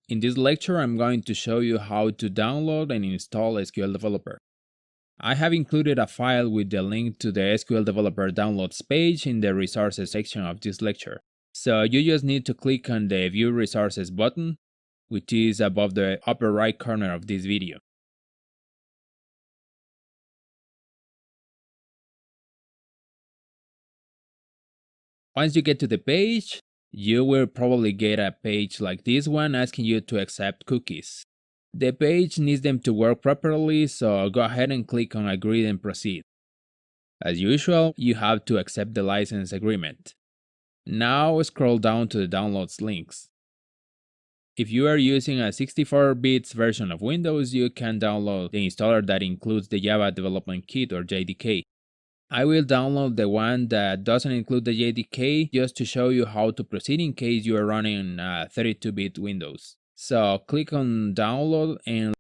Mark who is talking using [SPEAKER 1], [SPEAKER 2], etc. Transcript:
[SPEAKER 1] In this lecture, I'm going to show you how to download and install SQL Developer. I have included a file with the link to the SQL Developer downloads page in the resources section of this lecture. So you just need to click on the View Resources button, which is above the upper right corner of this video. Once you get to the page, you will probably get a page like this one asking you to accept cookies. The page needs them to work properly, so go ahead and click on Agree and Proceed. As usual, you have to accept the license agreement. Now scroll down to the downloads links. If you are using a 64-bit version of Windows, you can download the installer that includes the Java Development Kit or JDK. I will download the one that doesn't include the JDK just to show you how to proceed in case you are running 32-bit Windows. So click on download and